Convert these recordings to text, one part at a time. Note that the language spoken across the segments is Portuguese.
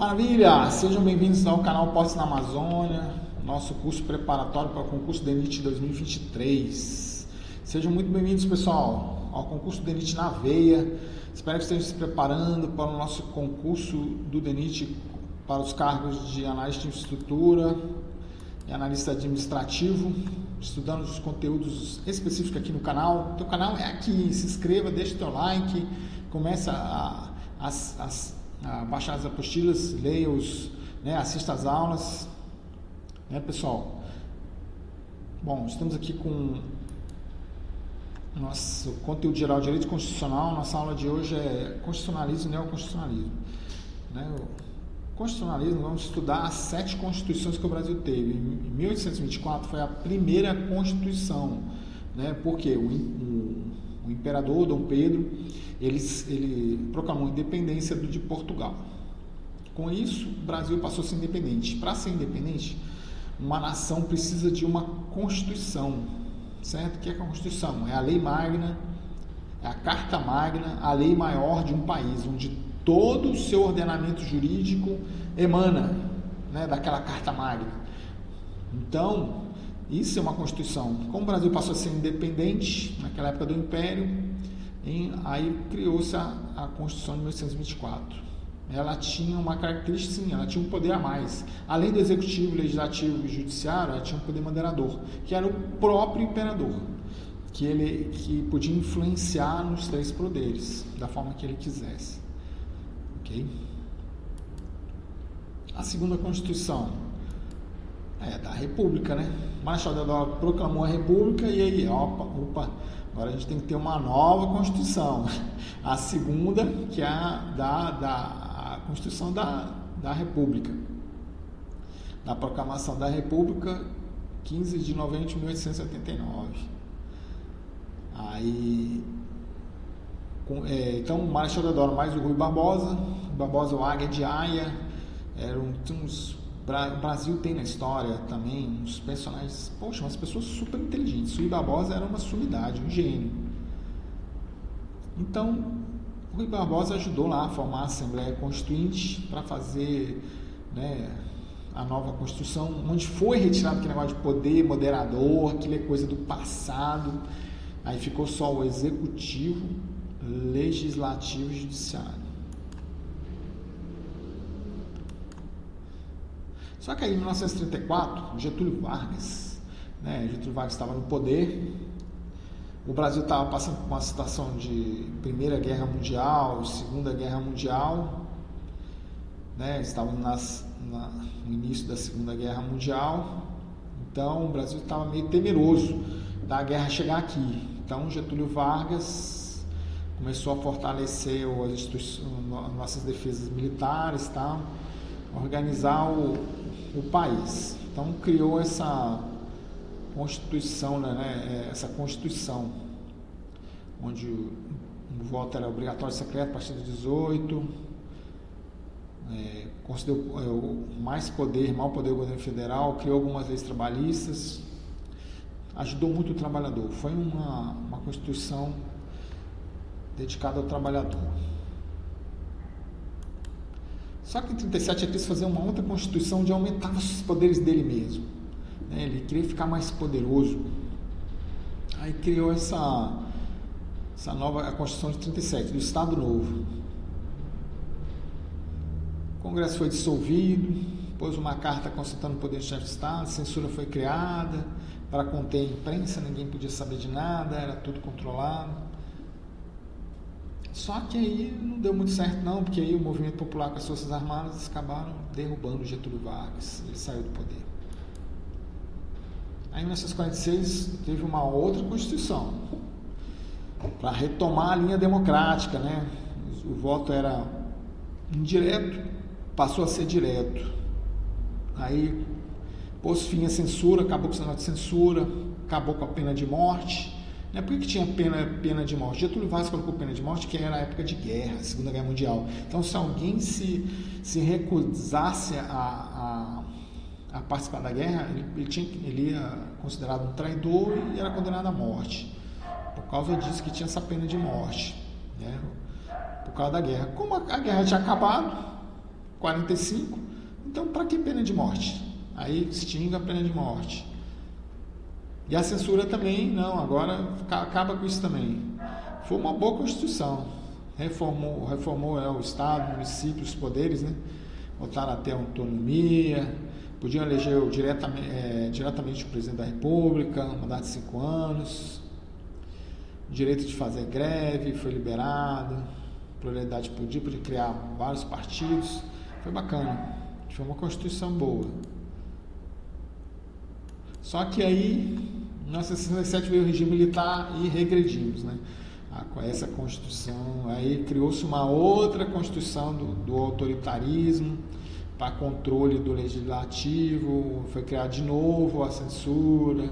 Maravilha! Sejam bem-vindos ao canal Postos na Amazônia, nosso curso preparatório para o concurso DENIT 2023. Sejam muito bem-vindos, pessoal, ao concurso DENIT na veia. Espero que estejam se preparando para o nosso concurso do DENIT para os cargos de analista de infraestrutura e analista administrativo, estudando os conteúdos específicos aqui no canal. O teu canal é aqui, se inscreva, deixa o teu like, começa a baixar as apostilas, leia assista às aulas, pessoal? Bom, estamos aqui com nosso conteúdo geral de direito constitucional. Nossa aula de hoje é constitucionalismo e neoconstitucionalismo. Constitucionalismo, vamos estudar as 7 constituições que o Brasil teve. Em 1824 foi a primeira constituição, porque o imperador Dom Pedro ele proclamou a independência de Portugal. Com isso, o Brasil passou a ser independente. Para ser independente, uma nação precisa de uma constituição, certo? O que é a constituição? É a lei magna, é a carta magna, a lei maior de um país, onde todo o seu ordenamento jurídico emana, daquela carta magna. Então, isso é uma constituição. Como o Brasil passou a ser independente naquela época do Império, aí criou-se a Constituição de 1824. Ela tinha uma característica, sim, ela tinha um poder a mais. Além do executivo, legislativo e judiciário, ela tinha um poder moderador, que era o próprio imperador, que podia influenciar nos 3 poderes, da forma que ele quisesse. Ok? A segunda Constituição é da República, Marechal Deodoro proclamou a República e aí, agora a gente tem que ter uma nova Constituição. A segunda, que é a Constituição da República. Da proclamação da República, 15 de novembro de 1879. Então, o Marechal Deodoro mais o Rui Barbosa, o Águia de Aia, o Brasil tem na história também uns personagens, umas pessoas super inteligentes. O Rui Barbosa era uma sumidade, um gênio. Então, o Rui Barbosa ajudou lá a formar a Assembleia Constituinte para fazer a nova Constituição, onde foi retirado aquele negócio de poder moderador, aquilo é coisa do passado. Aí ficou só o Executivo, Legislativo e Judiciário. Só que aí, em 1934, Getúlio Vargas estava no poder, o Brasil estava passando por uma situação de Primeira Guerra Mundial, Segunda Guerra Mundial, estávamos no início da Segunda Guerra Mundial, então o Brasil estava meio temeroso da guerra chegar aqui. Então, Getúlio Vargas começou a fortalecer nossas defesas militares, organizar o país. Então, criou essa Constituição, essa Constituição, onde o voto era obrigatório e secreto a partir de 18, concedeu maior poder ao governo federal, criou algumas leis trabalhistas, ajudou muito o trabalhador. Foi uma Constituição dedicada ao trabalhador. Só que em 37 ele quis fazer uma outra Constituição onde aumentava os poderes dele mesmo. Ele queria ficar mais poderoso. Aí criou essa nova Constituição de 37, do Estado Novo. O Congresso foi dissolvido, pôs uma carta consultando o poder do chefe de Estado, censura foi criada para conter a imprensa, ninguém podia saber de nada, era tudo controlado. Só que aí não deu muito certo não, porque aí o movimento popular com as forças armadas acabaram derrubando Getúlio Vargas, ele saiu do poder. Aí em 1946 teve uma outra Constituição, para retomar a linha democrática, O voto era indireto, passou a ser direto. Aí pôs fim à censura, acabou com o negócio de censura, acabou com a pena de morte. Por que tinha pena de morte? Getúlio Vargas colocou pena de morte, que era a época de guerra, Segunda Guerra Mundial. Então, se alguém se recusasse a participar da guerra, ele ia considerado um traidor e era condenado à morte. Por causa disso que tinha essa pena de morte, por causa da guerra. Como a guerra tinha acabado, 45, então para que pena de morte? Aí extingue a pena de morte. E a censura também, não, agora acaba com isso também. Foi uma boa Constituição, reformou o Estado, o município, os poderes, né? Botaram até autonomia, podiam eleger diretamente o presidente da República, mandato de 5 anos, o direito de fazer greve foi liberado, pluralidade podia criar vários partidos, foi bacana, foi uma Constituição boa. Só que aí, em 1967 veio o regime militar e regredimos, né? Com essa Constituição, aí criou-se uma outra Constituição do autoritarismo para controle do legislativo, foi criada de novo a censura.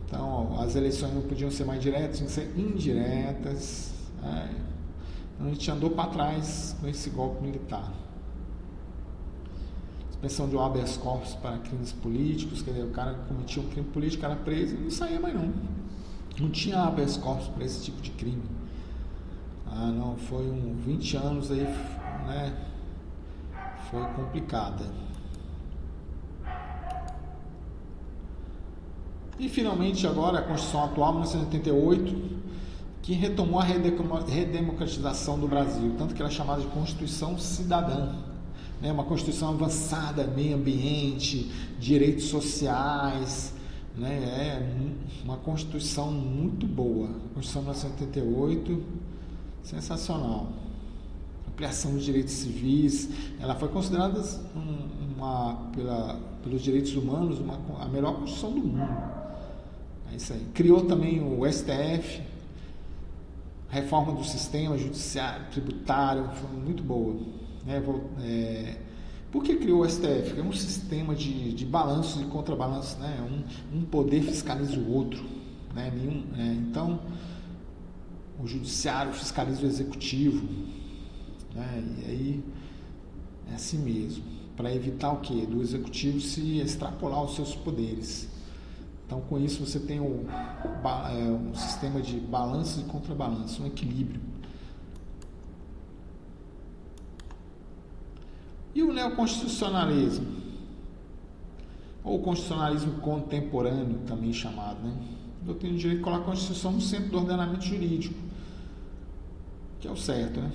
Então, as eleições não podiam ser mais diretas, tinham que ser indiretas. Então, a gente andou para trás com esse golpe militar. Suspensão de habeas corpus para crimes políticos, quer dizer, o cara cometia um crime político, era preso e não saía mais não. Não tinha habeas corpus para esse tipo de crime. Não, foi 20 anos aí, né? Foi complicada. E finalmente agora a Constituição atual, 1988, que retomou a redemocratização do Brasil, tanto que ela é chamada de Constituição Cidadã. Né? Uma Constituição avançada, meio ambiente, direitos sociais, né? É uma Constituição muito boa. A Constituição de 1988, sensacional. Ampliação dos direitos civis, ela foi considerada pelos direitos humanos a melhor Constituição do mundo. É isso aí. Criou também o STF, reforma do sistema judiciário, tributário, foi muito boa. Por que criou o STF? É um sistema de balanço e contrabalanço, né? Um poder fiscaliza o outro, né? Então, o judiciário fiscaliza o executivo, né? E aí é assim mesmo, para evitar o quê? Do executivo se extrapolar os seus poderes. Então, com isso, você tem um sistema de balanço e contrabalanço, um equilíbrio. E o neoconstitucionalismo, ou constitucionalismo contemporâneo, também chamado, né? Eu tenho o direito de colocar a Constituição no centro do ordenamento jurídico, que é o certo, né?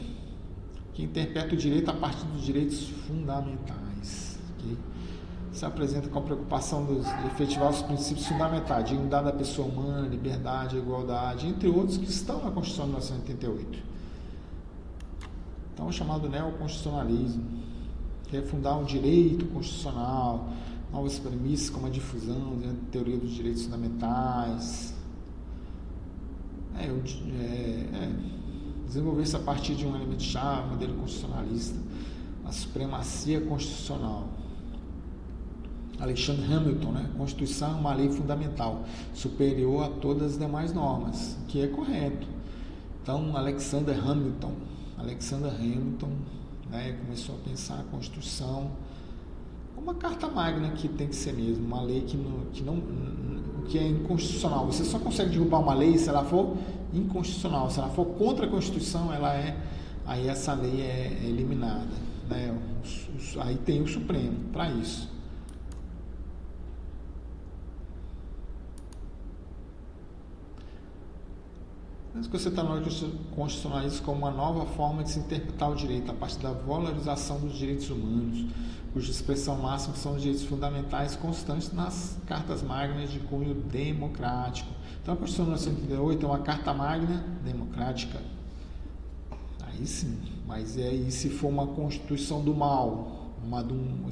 Que interpreta o direito a partir dos direitos fundamentais, que se apresenta com a preocupação de efetivar os princípios fundamentais, dignidade da pessoa humana, liberdade, igualdade, entre outros que estão na Constituição de 1988. Então, é chamado neoconstitucionalismo, que é fundar um direito constitucional, novas premissas como a difusão da teoria dos direitos fundamentais, desenvolver-se a partir de um elemento-chave, modelo constitucionalista, a supremacia constitucional. Alexander Hamilton, né? Constituição é uma lei fundamental, superior a todas as demais normas, que é correto. Então, Alexander Hamilton, né, começou a pensar a Constituição como uma carta magna que tem que ser mesmo, uma lei que é inconstitucional. Você só consegue derrubar uma lei se ela for inconstitucional. Se ela for contra a Constituição, aí essa lei é eliminada, né? Aí tem o Supremo para isso. Mas você está no constitucionalismo como uma nova forma de se interpretar o direito, a partir da valorização dos direitos humanos, cuja expressão máxima são os direitos fundamentais constantes nas cartas magnas de cunho democrático. Então, a Constituição de 1988 é uma carta magna democrática. Aí sim, mas aí se for uma Constituição do mal,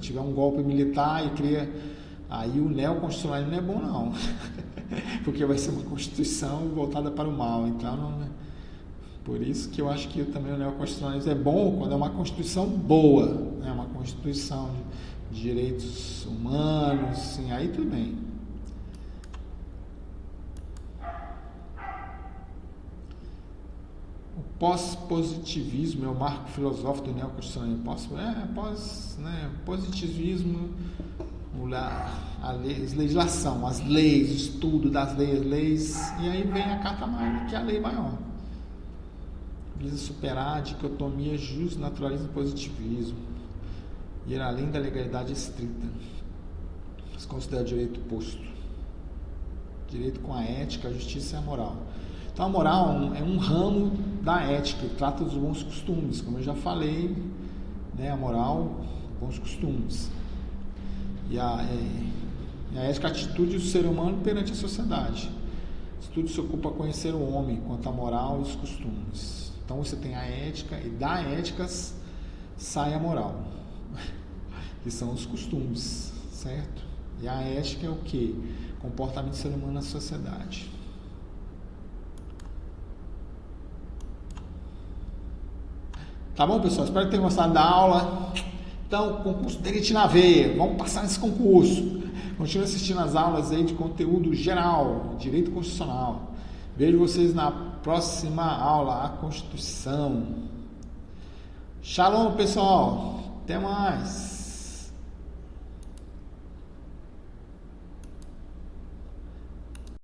tiver um golpe militar e cria... Aí o neoconstitucionalismo não é bom não, porque vai ser uma Constituição voltada para o mal, então não, por isso que eu acho que também o neoconstitucionalismo é bom quando é uma Constituição boa, né? Uma Constituição de direitos humanos, sim, aí tudo bem. O pós-positivismo é o marco filosófico do neoconstitucionalismo. Positivismo, a legislação, as leis, o estudo das leis, e aí vem a Carta Magna, que é a lei maior. Visa superar a dicotomia justo, naturalismo e positivismo. ir além da legalidade estrita. Se considera direito posto. Direito com a ética, a justiça e a moral. Então a moral é um ramo da ética, que trata dos bons costumes, como eu já falei, né? A moral, bons costumes. E a ética, a atitude do ser humano perante a sociedade. Isso tudo se ocupa a conhecer o homem quanto à moral e os costumes. Então você tem a ética, e da ética sai a moral, que são os costumes, certo? E a ética é o quê? Comportamento do ser humano na sociedade. Tá bom, pessoal? Espero que tenham gostado da aula. Então, concurso Derite na Veia. Vamos passar nesse concurso. Continue assistindo as aulas aí de conteúdo geral, direito constitucional. Vejo vocês na próxima aula, a Constituição. Shalom, pessoal. Até mais.